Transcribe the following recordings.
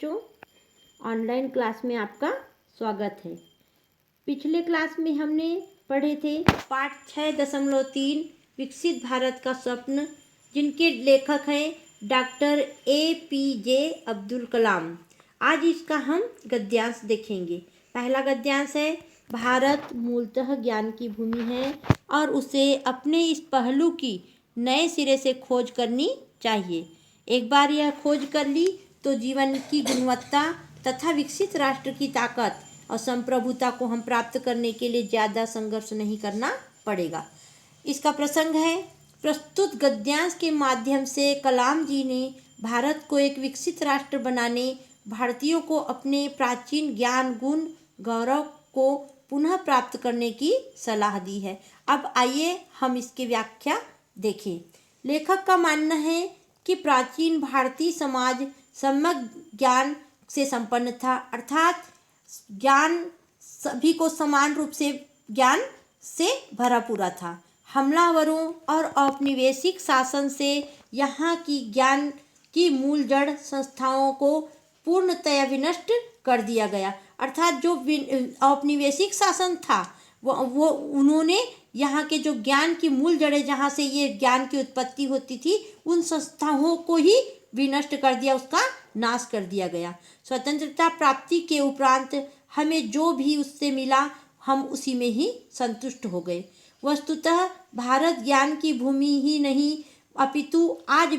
बच्चों, online class में आपका स्वागत है। पिछले क्लास में हमने पढ़े थे पाठ 6.3 विकसित भारत का स्वप्न, जिनके लेखक हैं डॉक्टर APJ अब्दुल कलाम। आज इसका हम गद्यांश देखेंगे। पहला गद्यांश है, भारत मूलतः ज्ञान की भूमि है और उसे अपने इस पहलू की नए सिरे से खोज करनी चाहिए। एक बार यह खोज कर ली तो जीवन की गुणवत्ता तथा विकसित राष्ट्र की ताकत और संप्रभुता को हम प्राप्त करने के लिए ज़्यादा संघर्ष नहीं करना पड़ेगा। इसका प्रसंग है, प्रस्तुत गद्यांश के माध्यम से कलाम जी ने भारत को एक विकसित राष्ट्र बनाने, भारतीयों को अपने प्राचीन ज्ञान, गुण, गौरव को पुनः प्राप्त करने की सलाह दी है। अब आइए हम इसकी व्याख्या देखें। लेखक का मानना है कि प्राचीन भारतीय समाज सम्यक ज्ञान से संपन्न था, अर्थात ज्ञान सभी को समान रूप से ज्ञान से भरा पूरा था। हमलावरों और औपनिवेशिक शासन से यहाँ की ज्ञान की मूल जड़ संस्थाओं को पूर्णतया विनष्ट कर दिया गया। अर्थात जो औपनिवेशिक शासन था वो उन्होंने यहाँ के जो ज्ञान की मूल जड़ें, जहाँ से ये ज्ञान की उत्पत्ति होती थी, उन संस्थाओं को ही विनष्ट कर दिया, उसका नाश कर दिया गया। स्वतंत्रता प्राप्ति के उपरांत हमें जो भी उससे मिला, हम उसी में ही संतुष्ट हो गए। वस्तुतः भारत ज्ञान की भूमि ही नहीं अपितु आज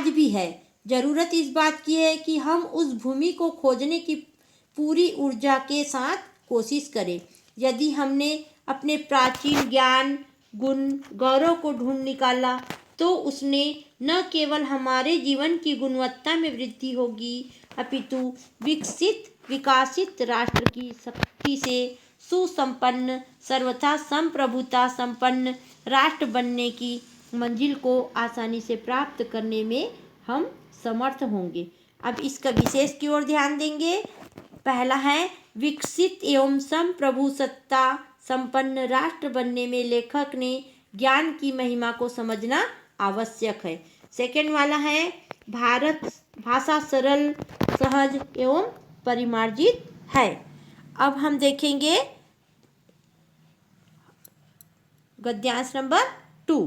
भी है। जरूरत इस बात की है कि हम उस भूमि को खोजने की पूरी ऊर्जा के साथ कोशिश करें। यदि हमने अपने प्राचीन ज्ञान, गुण, गौरव को ढूंढ निकाला तो उसने न केवल हमारे जीवन की गुणवत्ता में वृद्धि होगी, अपितु विकासित राष्ट्र की शक्ति से सुसंपन्न, सर्वथा संप्रभुता संपन्न राष्ट्र बनने की मंजिल को आसानी से प्राप्त करने में हम समर्थ होंगे। अब इसका विशेष की ओर ध्यान देंगे। पहला है, विकसित एवं संप्रभु सत्ता संपन्न राष्ट्र बनने में लेखक ने ज्ञान की महिमा को समझना आवश्यक है। सेकंड वाला है, भारत भाषा सरल, सहज एवं परिमार्जित है। अब हम देखेंगे गद्यांश नंबर 2।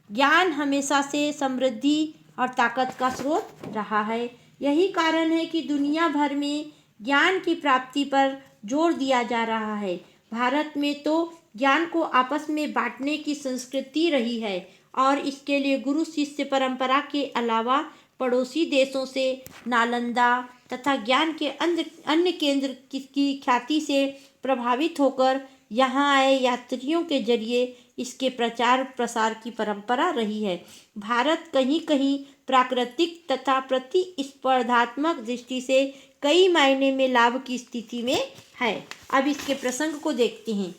ज्ञान हमेशा से समृद्धि और ताकत का स्रोत रहा है। यही कारण है कि दुनिया भर में ज्ञान की प्राप्ति पर जोर दिया जा रहा है। भारत में तो ज्ञान को आपस में बांटने की संस्कृति रही है और इसके लिए गुरु शिष्य परंपरा के अलावा पड़ोसी देशों से नालंदा तथा ज्ञान के अन्य केंद्र की ख्याति से प्रभावित होकर यहाँ आए यात्रियों के जरिए इसके प्रचार प्रसार की परंपरा रही है। भारत कहीं कहीं प्राकृतिक तथा प्रतिस्पर्धात्मक दृष्टि से कई मायने में लाभ की स्थिति में है। अब इसके प्रसंग को देखते हैं।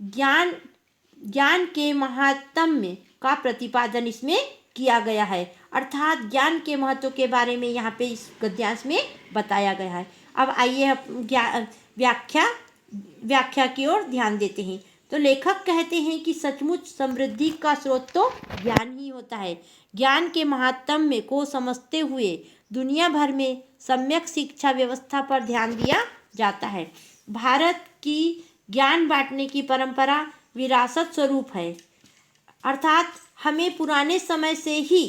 ज्ञान के महात्म्य का प्रतिपादन इसमें किया गया है, अर्थात ज्ञान के महत्व के बारे में यहाँ पे इस गद्यांश में बताया गया है। अब आइए व्याख्या की ओर ध्यान देते हैं। तो लेखक कहते हैं कि सचमुच समृद्धि का स्रोत तो ज्ञान ही होता है। ज्ञान के महात्म्य को समझते हुए दुनिया भर में सम्यक शिक्षा व्यवस्था पर ध्यान दिया जाता है। भारत की ज्ञान बांटने की परंपरा विरासत स्वरूप है, अर्थात हमें पुराने समय से ही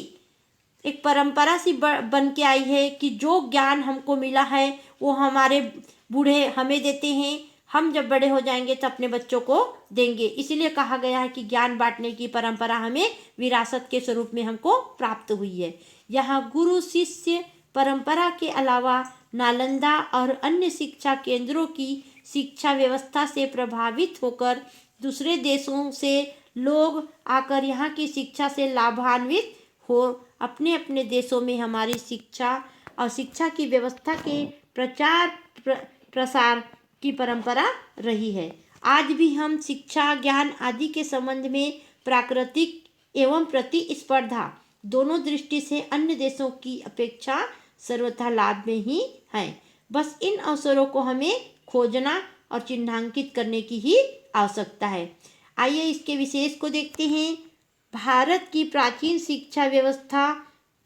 एक परंपरा सी बन के आई है कि जो ज्ञान हमको मिला है वो हमारे बूढ़े हमें देते हैं, हम जब बड़े हो जाएंगे तो अपने बच्चों को देंगे। इसीलिए कहा गया है कि ज्ञान बांटने की परंपरा हमें विरासत के स्वरूप में हमको प्राप्त हुई है। यहाँ गुरु शिष्य परंपरा के अलावा नालंदा और अन्य शिक्षा केंद्रों की शिक्षा व्यवस्था से प्रभावित होकर दूसरे देशों से लोग आकर यहाँ की शिक्षा से लाभान्वित हो अपने अपने देशों में हमारी शिक्षा और शिक्षा की व्यवस्था के प्रचार प्रसार की परंपरा रही है। आज भी हम शिक्षा, ज्ञान आदि के संबंध में प्राकृतिक एवं प्रतिस्पर्धा दोनों दृष्टि से अन्य देशों की अपेक्षा सर्वथा लाभ में ही हैं। बस इन अवसरों को हमें खोजना और चिन्हांकित करने की ही आवश्यकता है। आइए इसके विशेष को देखते हैं। भारत की प्राचीन शिक्षा व्यवस्था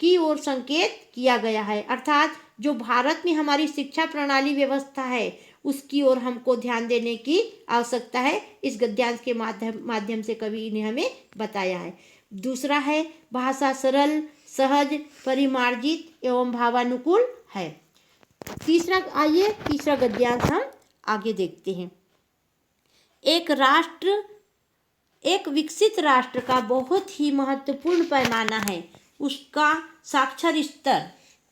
की ओर संकेत किया गया है। अर्थात जो भारत में हमारी शिक्षा प्रणाली व्यवस्था है उसकी ओर हमको ध्यान देने की आवश्यकता है। इस गद्यांश के माध्यम से कवि ने हमें बताया है। दूसरा है भाषा सरल, सहज, परिमार्जित एवं भावानुकूल है। तीसरा गद्यांश हम आगे देखते हैं। एक विकसित राष्ट्र का बहुत ही महत्वपूर्ण पैमाना है उसका साक्षर स्तर।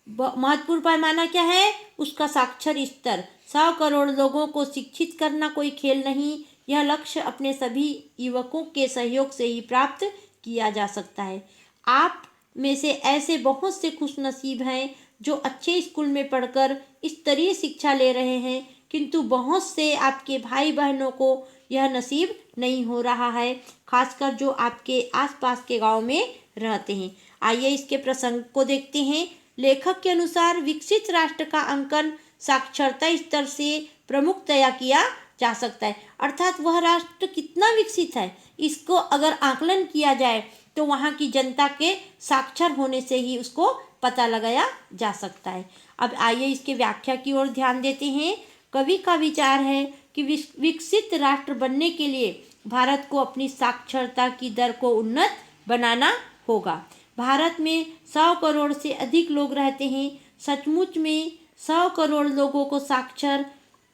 महत्वपूर्ण पैमाना क्या है? उसका साक्षर स्तर। 100 करोड़ लोगों को शिक्षित करना कोई खेल नहीं। यह लक्ष्य अपने सभी युवकों के सहयोग से ही प्राप्त किया जा सकता है। आप में से ऐसे बहुत से खुशनसीब हैं जो अच्छे स्कूल में पढ़कर स्तरीय शिक्षा ले रहे हैं, किंतु बहुत से आपके भाई बहनों को यह नसीब नहीं हो रहा है, खासकर जो आपके आसपास के गांव में रहते हैं। आइए इसके प्रसंग को देखते हैं। लेखक के अनुसार विकसित राष्ट्र का अंकन साक्षरता स्तर से प्रमुखतया किया जा सकता है। अर्थात वह राष्ट्र कितना विकसित है इसको अगर आकलन किया जाए तो वहाँ की जनता के साक्षर होने से ही उसको पता लगाया जा सकता है। अब आइए इसके व्याख्या की ओर ध्यान देते हैं। कवि का विचार है कि विकसित राष्ट्र बनने के लिए भारत को अपनी साक्षरता की दर को उन्नत बनाना होगा। भारत में 100 करोड़ से अधिक लोग रहते हैं। सचमुच में 100 करोड़ लोगों को साक्षर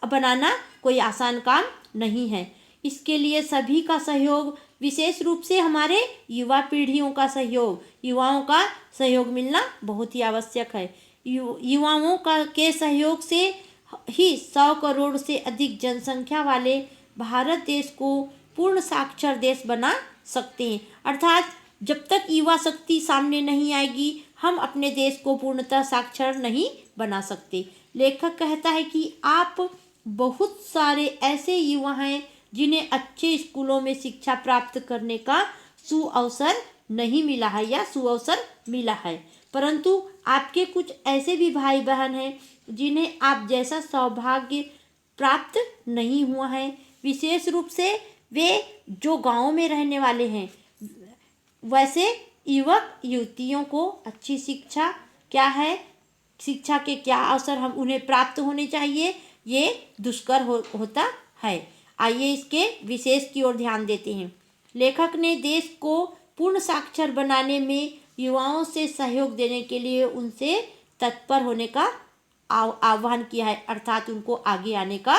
बनाना कोई आसान काम नहीं है। इसके लिए सभी का सहयोग, विशेष रूप से हमारे युवा पीढ़ियों का सहयोग, युवाओं का सहयोग मिलना बहुत ही आवश्यक है। युवाओं के सहयोग से ही 100 करोड़ से अधिक जनसंख्या वाले भारत देश को पूर्ण साक्षर देश बना सकते हैं। अर्थात जब तक युवा शक्ति सामने नहीं आएगी हम अपने देश को पूर्णतः साक्षर नहीं बना सकते। लेखक कहता है कि आप बहुत सारे ऐसे युवा हैं जिन्हें अच्छे स्कूलों में शिक्षा प्राप्त करने का सुअवसर नहीं मिला है या सुअवसर मिला है, परंतु आपके कुछ ऐसे भी भाई बहन हैं जिन्हें आप जैसा सौभाग्य प्राप्त नहीं हुआ है। विशेष रूप से वे जो गाँव में रहने वाले हैं, वैसे युवक युवतियों को अच्छी शिक्षा क्या है, शिक्षा के क्या अवसर हम उन्हें प्राप्त होने चाहिए, ये दुष्कर होता है। आइए इसके विशेष की ओर ध्यान देते हैं। लेखक ने देश को पूर्ण साक्षर बनाने में युवाओं से सहयोग देने के लिए उनसे तत्पर होने का आह्वान किया है। अर्थात उनको आगे आने का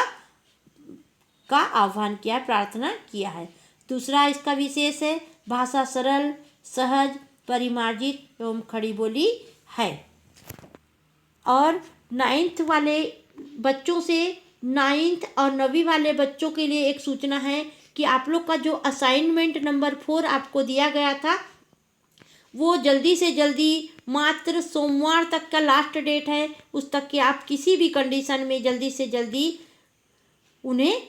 आह्वान किया है, प्रार्थना किया है। दूसरा इसका विशेष है भाषा सरल, सहज, परिमार्जित एवं खड़ी बोली है। और 9th वाले बच्चों से 9th और 9वीं वाले बच्चों के लिए एक सूचना है कि आप लोग का जो असाइनमेंट नंबर 4 आपको दिया गया था वो जल्दी से जल्दी, मात्र सोमवार तक का लास्ट डेट है, उस तक कि आप किसी भी कंडीशन में जल्दी से जल्दी उन्हें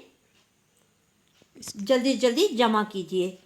जल्दी जमा कीजिए।